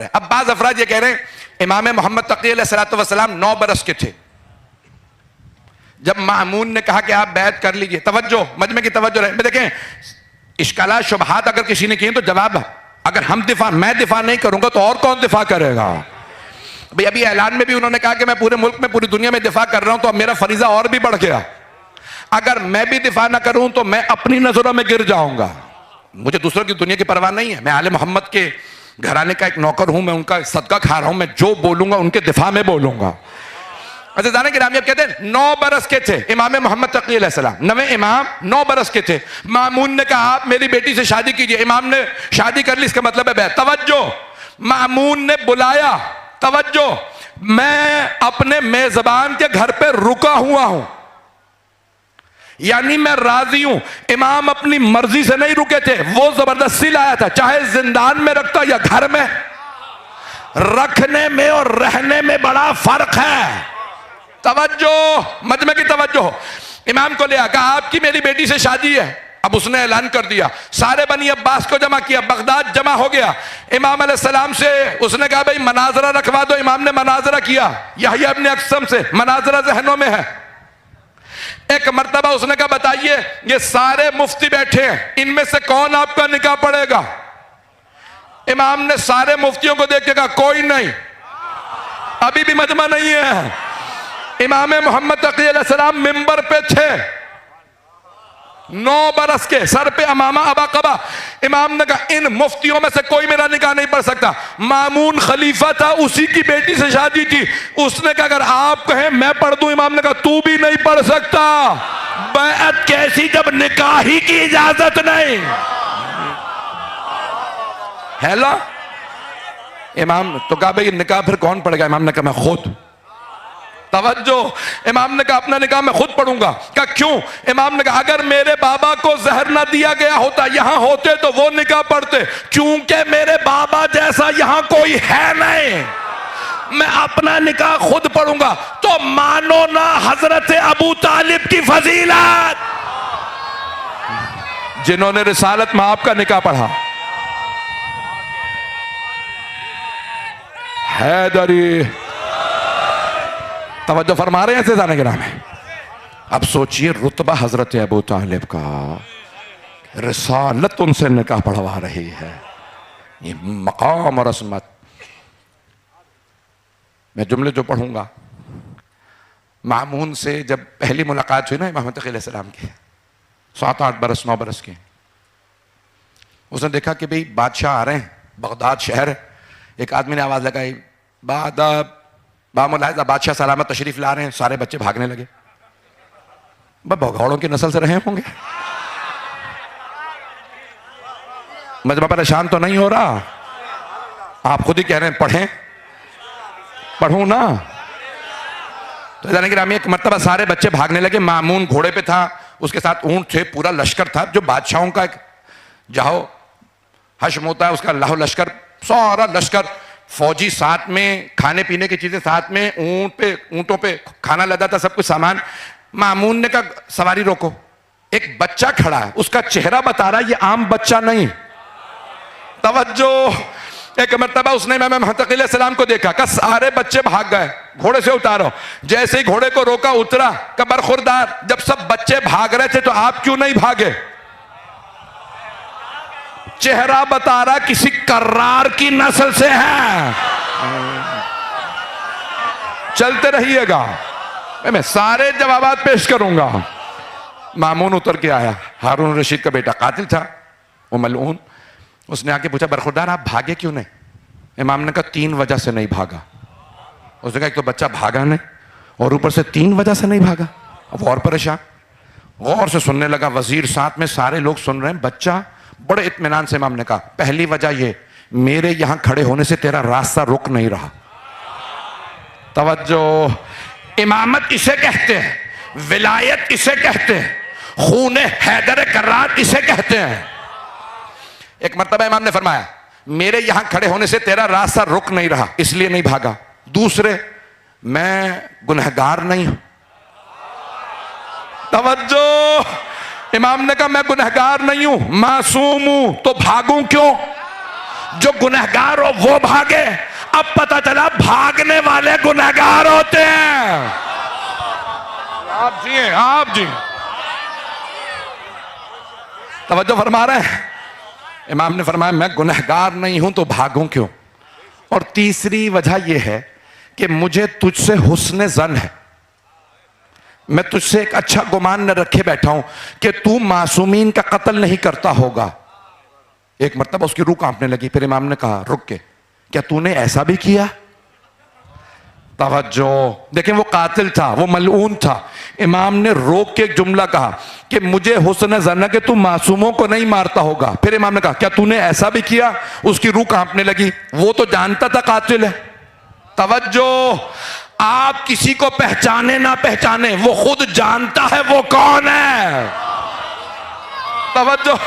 अब बाज अफराद ये कह रहे हैं इमाम मोहम्मद तकी अलैहिस्सलाम 9 बरस के थे जब मामून ने कहा कि आप बैत कर लीजिए। तवज्जो, मजमे की तवज्जो रहे। देखें, इश्कालात शुबहात अगर किसी ने किए तो जवाब, अगर मैं दिफा नहीं करूंगा तो और कौन दिफा करेगा? भाई अभी ऐलान में भी उन्होंने कहा कि मैं पूरे मुल्क में, पूरी दुनिया में दिफा कर रहा हूं, तो अब मेरा फरीजा और भी बढ़ गया। अगर मैं भी दिफा ना करूं तो मैं अपनी नजरों में गिर जाऊंगा। मुझे दूसरों की दुनिया की परवाह नहीं है। मैं आले मोहम्मद के घराने का एक नौकर हूं, मैं उनका सदका खा रहा हूं। मैं जो बोलूंगा उनके दिफा में बोलूंगा। अच्छा, जाने के नाम कहते हैं 9 बरस के थे इमाम मोहम्मद तकी अलैहिस्सलाम, 9वें इमाम 9 बरस के थे। मामून ने कहा आप मेरी बेटी से शादी कीजिए। इमाम ने शादी कर ली, इसका मतलब है बैत। तवज्जो, मामून ने बुलाया। तवज्जो, मैं अपने मेजबान के घर पे रुका हुआ हूं, यानी मैं राजी हूं। इमाम अपनी मर्जी से नहीं रुके थे, वो जबरदस्ती लाया था। चाहे जिंदान में रखता या घर में, रखने में और रहने में बड़ा फर्क है। तवज्जो, मजमे की तवज्जो। इमाम को ले आकर आपकी मेरी बेटी से शादी है। अब उसने ऐलान कर दिया, सारे बनी अब्बास को जमा किया, बगदाद जमा हो गया। इमाम अलैहिस्सलाम से उसने कहा भाई मनाजरा रखवा दो। इमाम ने मनाजरा किया, यहया इब्न अक्सम से। मनाजरा जहनों में है। एक मर्तबा उसने कहा बताइए ये सारे मुफ्ती बैठे हैं, इनमें से कौन आपका निकाह पढ़ेगा? इमाम ने सारे मुफ्तियों को देख के कहा कोई नहीं। अभी भी मजमा नहीं है। इमाम मोहम्मद तकी अलैहिस्सलाम मिंबर पे थे, 9 बरस के, सर पे अमामा अबाकबा। इमाम ने कहा इन मुफ्तियों में से कोई मेरा निकाह नहीं पढ़ सकता। मामून खलीफा था, उसी की बेटी से शादी की। उसने कहा अगर आप कहें मैं पढ़ दूं। इमाम ने कहा तू भी नहीं पढ़ सकता। बैअत कैसी जब निकाह ही की इजाजत नहीं है। ला इमाम तो कहा भाई निकाह फिर कौन पढ़ेगा? इमाम ने कहा मैं खुद। तवज्जो, इमाम ने कहा अपना निकाह मैं खुद पढ़ूंगा। क्या क्यों? इमाम ने कहा अगर मेरे बाबा को जहर ना दिया गया होता, यहां होते तो वो निकाह पढ़ते। क्योंकि मेरे बाबा जैसा यहां कोई है नहीं, मैं अपना निकाह खुद पढ़ूंगा। तो मानो ना हजरत अबू तालिब की फजीलत, जिन्होंने रिसालत में आपका निकाह पढ़ा। हैदरी, तवज्जो फरमा रहे हैं ऐसे जाने के नाम है। अब सोचिए रुतबा हजरत अबू तालिब का, रिसालत उनसे निकाह पढ़वा रही है। ये मकाम और असमत। मैं जुमले जो पढ़ूंगा, मामून से जब पहली मुलाकात हुई ना इमाम तकी अलैहिस्सलाम की, 7-8 बरस 9 बरस के, उसने देखा कि भाई बादशाह आ रहे हैं, बगदाद शहर है। एक आदमी ने आवाज लगाई बामुलाहिजा बादशाह सलामत तशरीफ ला रहे हैं। सारे बच्चे भागने लगे। भगौड़ों की नस्ल से रहे होंगे। मजमा परेशान तो नहीं हो रहा? आप खुद ही कह रहे हैं पढ़ें, पढ़ूं ना? तो जाने के नाम एक मर्तबा सारे बच्चे भागने लगे। मामून घोड़े पे था, उसके साथ ऊंट थे, पूरा लश्कर था। जो बादशाहों का एक जाहो हश्म होता है, उसका लाहो लश्कर, सारा लश्कर, फौजी साथ में, खाने पीने की चीजें साथ में, ऊंटों पे खाना लदा था, सब कुछ सामान। मामून ने कहा सवारी रोको। एक बच्चा खड़ा है, उसका चेहरा बता रहा है ये आम बच्चा नहीं। तवज्जो, एक मर्तबा उसने इमाम मोहम्मद तकी अलैहिस्सलाम को देखा, कहा सारे बच्चे भाग गए, घोड़े से उतारो। जैसे ही घोड़े को रोका, उतरा, कहा बरखुरदार जब सब बच्चे भाग रहे थे तो आप क्यों नहीं भागे? चेहरा बता रहा किसी कर्रार की नस्ल से है। चलते रहिएगा, मैं सारे जवाबात पेश करूंगा। मामून उतर के आया, हारून रशीद का बेटा, कातिल था वो मलऊन। उसने आके पूछा बरखुरदार आप भागे क्यों नहीं? इमाम ने कहा 3 वजह से नहीं भागा। उसने कहा एक तो बच्चा भागा नहीं, और ऊपर से 3 वजह से नहीं भागा। अब और परेशान, गौर से सुनने लगा। वजीर साथ में, सारे लोग सुन रहे हैं। बच्चा बड़े इत्मीनान से इमाम ने कहा पहली वजह ये, मेरे यहां खड़े होने से तेरा रास्ता रुक नहीं रहा। तवज्जो, इमामत इसे कहते हैं, विलायत इसे कहते हैं, खूने हैदर कर्रार इसे कहते हैं। एक मर्तबा इमाम ने फरमाया मेरे यहां खड़े होने से तेरा रास्ता रुक नहीं रहा, इसलिए नहीं भागा। दूसरे, मैं गुनहगार नहीं हूं। तवज्जो, इमाम ने कहा मैं गुनहगार नहीं हूं, मासूम हूं, तो भागूं क्यों? जो गुनहगार हो वो भागे। अब पता चला भागने वाले गुनहगार होते हैं। आप जिए, आप जिए। तवज्जो फरमा रहे हैं। इमाम ने फरमाया मैं गुनहगार नहीं हूं तो भागूं क्यों। और तीसरी वजह यह है कि मुझे तुझसे हुस्न ज़न है, मैं तुझसे एक अच्छा गुमान न रखे बैठा हूं कि तू मासूमीन का कत्ल नहीं करता होगा। एक मरतबा उसकी रूह कांपने लगी। फिर इमाम ने कहा रुक के, क्या तूने ऐसा भी किया? तवज्जो देखें, वो कातिल था, वो मलऊन था। इमाम ने रोक के एक जुमला कहा कि मुझे हुस्न ज़न है कि तू मासूमों को नहीं मारता होगा। फिर इमाम ने कहा क्या तूने ऐसा भी किया? उसकी रूह कांपने लगी। वो तो जानता था कातिल है। तवज्जो, आप किसी को पहचाने ना पहचाने, वो खुद जानता है वो कौन है। तवज्जो,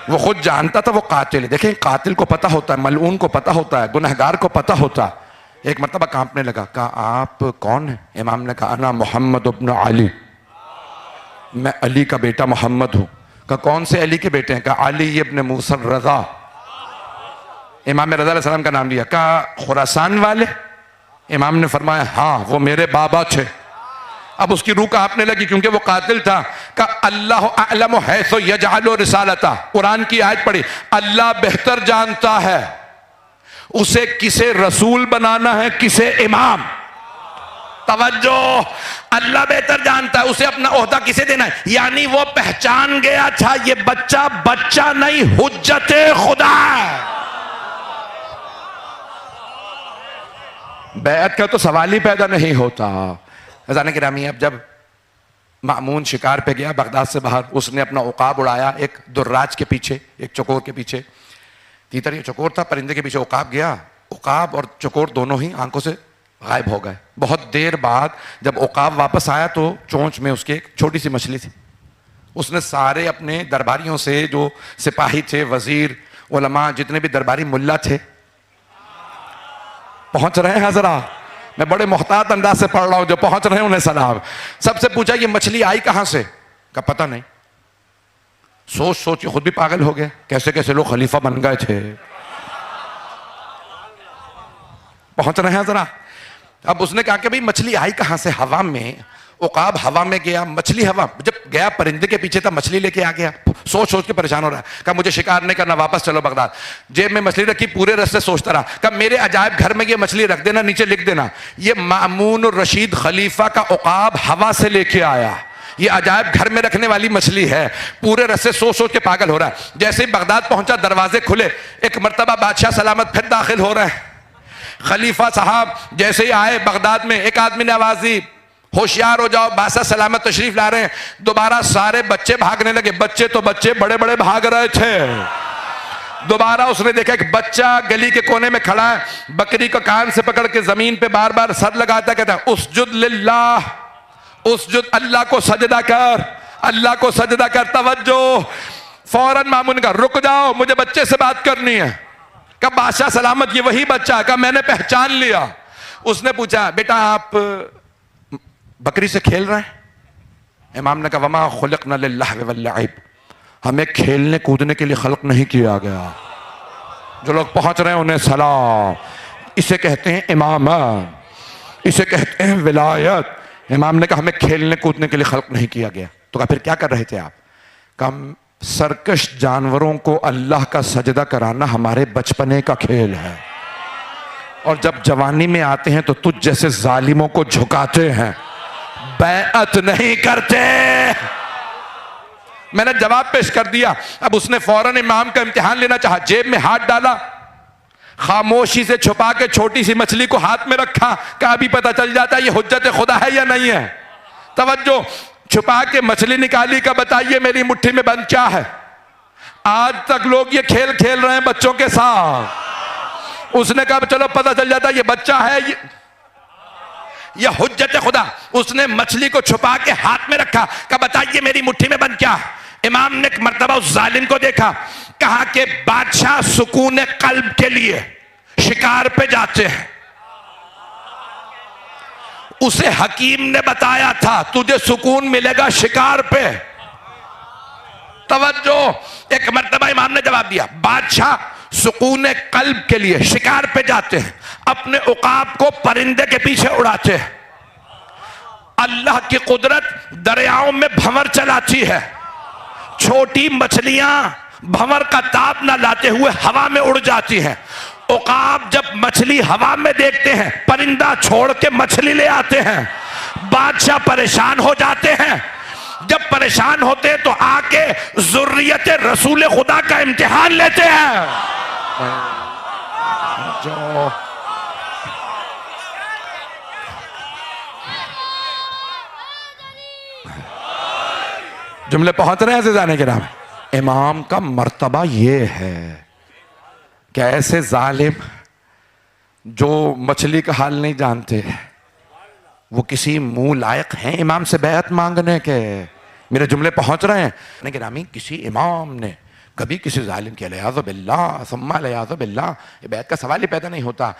वो खुद जानता था वो कातिल है। देखें, कातिल को पता होता है, मलऊन को पता होता है, गुनहगार को पता होता है। एक मरतबा कांपने लगा। कहा आप कौन है? इमाम ने कहा अना मोहम्मद इब्न अली, मैं अली का बेटा मोहम्मद हूं। कहा कौन से अली के बेटे हैं? कहा अली इब्न मूसा रज़ा। इमाम रज़ा अलैहिस्सलाम का नाम लिया। कहा खुरासान वाले? इमाम ने फरमाया हाँ, वो मेरे बाबा थे। अब उसकी रूह कांपने लगी क्योंकि वो कातिल था। का अल्लाह अअलमु हैसु यजअलु रिसालता, कुरान की आयत पढ़ी, अल्लाह बेहतर जानता है उसे किसे रसूल बनाना है, किसे इमाम। तवज्जो, अल्लाह बेहतर जानता है उसे अपना ओहदा किसे देना है। यानी वो पहचान गया था ये बच्चा बच्चा नहीं, हुज्जते खुदा है। बैत का तो सवाल ही पैदा नहीं होता। अज़ान गिरामी, अब जब मामून शिकार पे गया बगदाद से बाहर, उसने अपना उकाब उड़ाया एक दुर्राज के पीछे, एक चकोर के पीछे। तीतर ये चकोर था, परिंदे के पीछे उकाब गया। उकाब और चकोर दोनों ही आंखों से गायब हो गए। बहुत देर बाद जब उकाब वापस आया तो चोंच में उसके एक छोटी सी मछली थी। उसने सारे अपने दरबारियों से, जो सिपाही थे, वजीर, उलमा, जितने भी दरबारी मुल्ला थे, पहुंच रहे हैं जरा, मैं बड़े मोहतात अंदाज से पढ़ रहा हूं, जो पहुंच रहे हैं उन्हें सलाम। सबसे पूछा ये मछली आई कहां से? का पता नहीं। सोच सोच के खुद भी पागल हो गए, कैसे कैसे लोग खलीफा बन गए थे। पहुंच रहे हैं जरा। अब उसने कहा कि भाई मछली आई कहां से? हवा में। उकाब हवा में गया, मछली हवा। जब गया परिंदे के पीछे था, मछली लेके आ गया। सोच सोच के परेशान हो रहा है। कहा मुझे शिकार नहीं करना, वापस चलो बगदाद। जेब में मछली रखी, पूरे रास्ते सोचता रहा। कहा मेरे अजायब घर में ये मछली रख देना, नीचे लिख देना ये मामून रशीद खलीफा का उकाब हवा से लेके आया, ये अजायब घर में रखने वाली मछली है। पूरे रास्ते सोच सोच के पागल हो रहा है। जैसे ही बगदाद पहुंचा, दरवाजे खुले, एक मरतबा बादशाह सलामत फिर दाखिल हो रहे हैं। खलीफा साहब जैसे ही आए बगदाद में, एक आदमी ने आवाज दी होशियार हो जाओ, बादशाह सलामत तशरीफ ला रहे हैं। दोबारा सारे बच्चे भागने लगे। बच्चे तो बच्चे बड़े बड़े भाग रहे थे। दोबारा उसने देखा एक बच्चा गली के कोने में खड़ा है, बकरी को कान से पकड़ के जमीन पे बार बार सर लगाता, कहता उसजुद लिल्लाह, उसजुद, अल्लाह को सजदा कर, अल्लाह को सजदा कर। तवज्जो, फौरन मामून का रुक जाओ, मुझे बच्चे से बात करनी है। कब बादशाह सलामत ये वही बच्चा? कब मैंने पहचान लिया। उसने पूछा बेटा आप बकरी से खेल रहे हैं? इमाम ने कहा वमा खुलिक़ना लिल्लाहि वल लइब, हमें खेलने कूदने के लिए खल्क नहीं किया गया। जो लोग पहुंच रहे हैं उन्हें सलाम। इसे कहते हैं इमामत, इसे कहते हैं विलायत। इमाम ने कहा हमें खेलने कूदने के लिए खल्क नहीं किया गया। तो कहा फिर क्या कर रहे थे आप? कहा सरकश जानवरों को अल्लाह का सजदा कराना हमारे बचपने का खेल है, और जब जवानी में आते हैं तो तुझ जैसे जालिमों को झुकाते हैं, बैअत नहीं करते। मैंने जवाब पेश कर दिया। अब उसने फौरन इमाम का इम्तिहान लेना चाहा, जेब में हाथ डाला, खामोशी से छुपा के छोटी सी मछली को हाथ में रखा। कहा अभी पता चल जाता है ये हुज्जत खुदा है या नहीं है। तवज्जो, छुपा के मछली निकाली। का बताइए मेरी मुट्ठी में बंद क्या है? आज तक लोग ये खेल खेल रहे हैं बच्चों के साथ। उसने कहा चलो पता चल जाता है ये बच्चा है, ये हुज्जत खुदा। उसने मछली को छुपा के हाथ में रखा। कहा बताइए मेरी मुट्ठी में बंद क्या? इमाम ने एक मर्तबा उस जालिम को देखा, कहा कि बादशाह सुकून कल्ब के लिए शिकार पे जाते हैं। उसे हकीम ने बताया था तुझे सुकून मिलेगा शिकार पे। तवज्जो। एक मर्तबा इमाम ने जवाब दिया, बादशाह सुकून कल्ब के लिए शिकार पे जाते हैं, अपने उकाब को परिंदे के पीछे उड़ाते हैं। अल्लाह की कुदरत दरियाओं में भंवर चलाती है, छोटी मछलियां भंवर का ताप ना लाते हुए हवा में उड़ जाती हैं। उकाब जब मछली हवा में देखते हैं, परिंदा छोड़ के मछली ले आते हैं। बादशाह परेशान हो जाते हैं। जब परेशान होते हैं तो आके जुर्रियत रसूल खुदा का इम्तिहान लेते हैं। जो जुमले पहुंच रहे हैं अज़ीज़ाने किराम। इमाम का मर्तबा ये है कि ऐसे जालिम जो मछली का हाल नहीं जानते, वो किसी मुंह लायक हैं इमाम से बैत मांगने के? मेरे जुमले पहुंच रहे हैं गिरामी? किसी इमाम ने कभी किसी जालिम के लिहाज़ बिल्लाह सुम्मा लिहाज़ बिल्लाह बैत का सवाल ही पैदा नहीं होता।